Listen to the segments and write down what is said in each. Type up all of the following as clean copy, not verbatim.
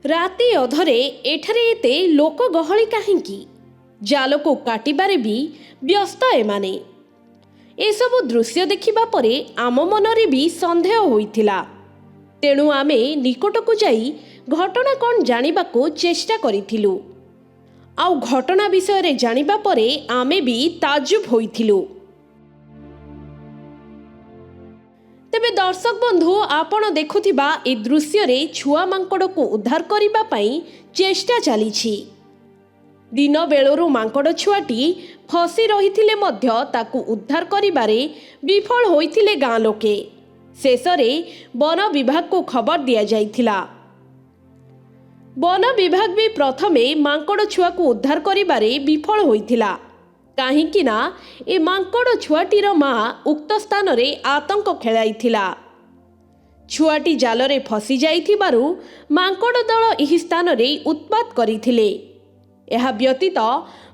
ରାତି ଅଧରେ ଏଠାରେ ଏତେ ଲୋକ ଗହଳି କାହିଁକି? ଜାଲକୁ କାଟିବାରେ ବି ବ୍ୟସ୍ତ ଏମାନେ। ଏସବୁ ଦୃଶ୍ୟ ଦେଖିବା ପରେ ଆମ ମନରେ ବି ସନ୍ଦେହ ହୋଇଥିଲା। ତେଣୁ ଆମେ ନିକଟକୁ ଯାଇ ଘଟଣା କ'ଣ ଜାଣିବାକୁ ଚେଷ୍ଟା କରିଥିଲୁ। ଆଉ ଘଟଣା ବିଷୟରେ ଜାଣିବା ପରେ ଆମେ ବି ତାଜୁବ ହୋଇଥିଲୁ। ତେବେ ଦର୍ଶକ ବନ୍ଧୁ, ଆପଣ ଦେଖୁଥିବା ଏ ଦୃଶ୍ୟରେ ଛୁଆ ମାଙ୍କଡ଼କୁ ଉଦ୍ଧାର କରିବା ପାଇଁ ଚେଷ୍ଟା ଚାଲିଛି। ଦିନ ବେଳରୁ ମାଙ୍କଡ଼ ଛୁଆଟି ଫସି ରହିଥିଲେ ମଧ୍ୟ ତାକୁ ଉଦ୍ଧାର କରିବାରେ ବିଫଳ ହୋଇଥିଲେ ଗାଁ ଲୋକେ। ଶେଷରେ ବନ ବିଭାଗକୁ ଖବର ଦିଆଯାଇଥିଲା। ବନ ବିଭାଗ ବି ପ୍ରଥମେ ମାଙ୍କଡ଼ ଛୁଆକୁ ଉଦ୍ଧାର କରିବାରେ ବିଫଳ ହୋଇଥିଲା। କାହିଁକି ନା ଏ ମାଙ୍କଡ଼ ଛୁଆଟିର ମା ଉକ୍ତ ସ୍ଥାନରେ ଆତଙ୍କ ଖେଳାଇଥିଲା। ଛୁଆଟି ଜାଲରେ ଫସି ଯାଇଥିବାରୁ ମାଙ୍କଡ଼ ଦଳ ଏହି ସ୍ଥାନରେ ଉତ୍ପାତ କରିଥିଲେ। ଏହା ବ୍ୟତୀତ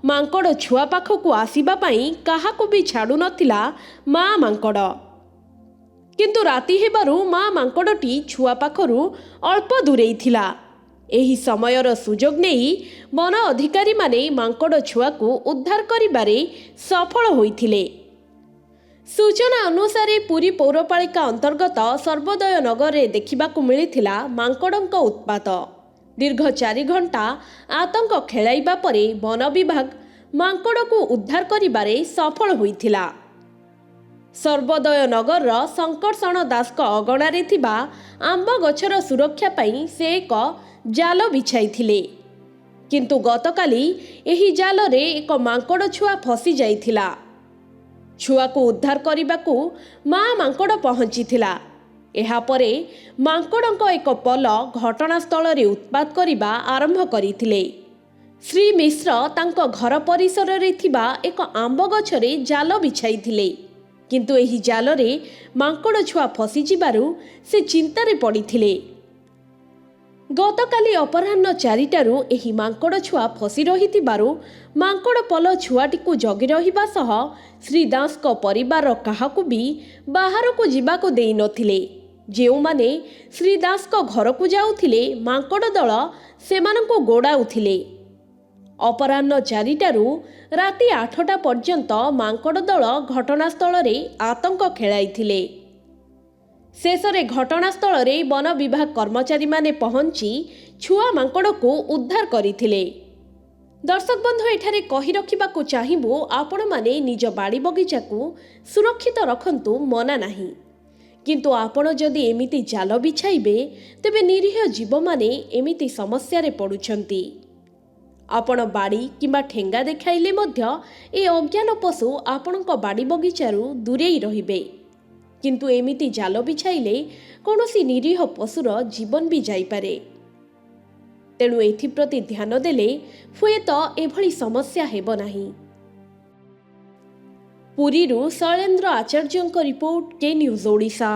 ମାଙ୍କଡ଼ ଛୁଆ ପାଖକୁ ଆସିବା ପାଇଁ କାହାକୁ ବି ଛାଡ଼ୁନଥିଲା ମା ମାଙ୍କଡ଼। କିନ୍ତୁ ରାତି ହେବାରୁ ମା ମାଙ୍କଡ଼ଟି ଛୁଆ ପାଖରୁ ଅଳ୍ପ ଦୂରେଇ ଥିଲା। ଏହି ସମୟର ସୁଯୋଗ ନେଇ ବନ ଅଧିକାରୀମାନେ ମାଙ୍କଡ଼ ଛୁଆକୁ ଉଦ୍ଧାର କରିବାରେ ସଫଳ ହୋଇଥିଲେ। ସୂଚନା ଅନୁସାରେ ପୁରୀ ପୌରପାଳିକା ଅନ୍ତର୍ଗତ ସର୍ବୋଦୟ ନଗରରେ ଦେଖିବାକୁ ମିଳିଥିଲା ମାଙ୍କଡ଼ଙ୍କ ଉତ୍ପାତ। ଦୀର୍ଘ 4 ଘଣ୍ଟା ଆତଙ୍କ ଖେଳାଇବା ପରେ ବନ ବିଭାଗ ମାଙ୍କଡ଼କୁ ଉଦ୍ଧାର କରିବାରେ ସଫଳ ହୋଇଥିଲା। ସର୍ବୋଦୟ ନଗରର ଶଙ୍କର୍ଷଣ ଦାସଙ୍କ ଅଗଣାରେ ଥିବା ଆମ୍ବ ଗଛର ସୁରକ୍ଷା ପାଇଁ ସେ ଏକ ଜାଲ ବିଛାଇଥିଲେ। କିନ୍ତୁ ଗତକାଲି ଏହି ଜାଲରେ ଏକ ମାଙ୍କଡ଼ ଛୁଆ ଫସି ଯାଇଥିଲା। ଛୁଆକୁ ଉଦ୍ଧାର କରିବାକୁ ମା ମାଙ୍କଡ଼ ପହଞ୍ଚିଥିଲା। ଏହାପରେ ମାଙ୍କଡ଼ଙ୍କ ଏକ ପଲ ଘଟଣାସ୍ଥଳରେ ଉତ୍ପାତ କରିବା ଆରମ୍ଭ କରିଥିଲେ। ଶ୍ରୀ ମିଶ୍ର ତାଙ୍କ ଘର ପରିସରରେ ଥିବା ଏକ ଆମ୍ବ ଗଛରେ ଜାଲ ବିଛାଇଥିଲେ। କିନ୍ତୁ ଏହି ଜାଲରେ ମାଙ୍କଡ଼ ଛୁଆ ଫସିଯିବାରୁ ସେ ଚିନ୍ତାରେ ପଡ଼ିଥିଲେ। ଗତକାଲି ଅପରାହ୍ନ 4ଟାରୁ ଏହି ମାଙ୍କଡ଼ ଛୁଆ ଫସି ରହିଥିବାରୁ ମାଙ୍କଡ଼ ପଲ ଛୁଆଟିକୁ ଜଗି ରହିବା ସହ ଶ୍ରୀ ଦାସଙ୍କ ପରିବାରର କାହାକୁ ବି ବାହାରକୁ ଯିବାକୁ ଦେଇନଥିଲେ। ଯେଉଁମାନେ ଶ୍ରୀ ଦାସଙ୍କ ଘରକୁ ଯାଉଥିଲେ ମାଙ୍କଡ଼ ଦଳ ସେମାନଙ୍କୁ ଗୋଡ଼ାଉଥିଲେ। ଅପରାହ୍ନ 4ଟାରୁ ରାତି 8ଟା ପର୍ଯ୍ୟନ୍ତ ମାଙ୍କଡ଼ ଦଳ ଘଟଣାସ୍ଥଳରେ ଆତଙ୍କ ଖେଳାଇଥିଲେ। ଶେଷରେ ଘଟଣାସ୍ଥଳରେ ବନ ବିଭାଗ କର୍ମଚାରୀମାନେ ପହଞ୍ଚି ଛୁଆ ମାଙ୍କଡ଼କୁ ଉଦ୍ଧାର କରିଥିଲେ। ଦର୍ଶକ ବନ୍ଧୁ, ଏଠାରେ କହି ରଖିବାକୁ ଚାହିଁବୁ, ଆପଣମାନେ ନିଜ ବାଡ଼ି ବଗିଚାକୁ ସୁରକ୍ଷିତ ରଖନ୍ତୁ, ମନା ନାହିଁ। କିନ୍ତୁ ଆପଣ ଯଦି ଏମିତି ଜାଲ ବିଛାଇବେ ତେବେ ନିରୀହ ଜୀବମାନେ ଏମିତି ସମସ୍ୟାରେ ପଡ଼ୁଛନ୍ତି। ଆପଣ ବାଡ଼ି କିମ୍ବା ଠେଙ୍ଗା ଦେଖାଇଲେ ମଧ୍ୟ ଏ ଅଜ୍ଞାନ ପଶୁ ଆପଣଙ୍କ ବାଡ଼ି ବଗିଚାରୁ ଦୂରେଇ ରହିବେ। କିନ୍ତୁ ଏମିତି ଜାଲ ବିଛାଇଲେ କୌଣସି ନିରୀହ ପଶୁର ଜୀବନ ବି ଯାଇପାରେ। ତେଣୁ ଏଥିପ୍ରତି ଧ୍ୟାନ ଦେଲେ ହୁଏତ ଏଭଳି ସମସ୍ୟା ହେବ ନାହିଁ। ପୁରୀରୁ ଶୈଳେନ୍ଦ୍ର ଆଚାର୍ଯ୍ୟଙ୍କ ରିପୋର୍ଟ, କେ ନ୍ୟୁଜ୍ ଓଡ଼ିଶା।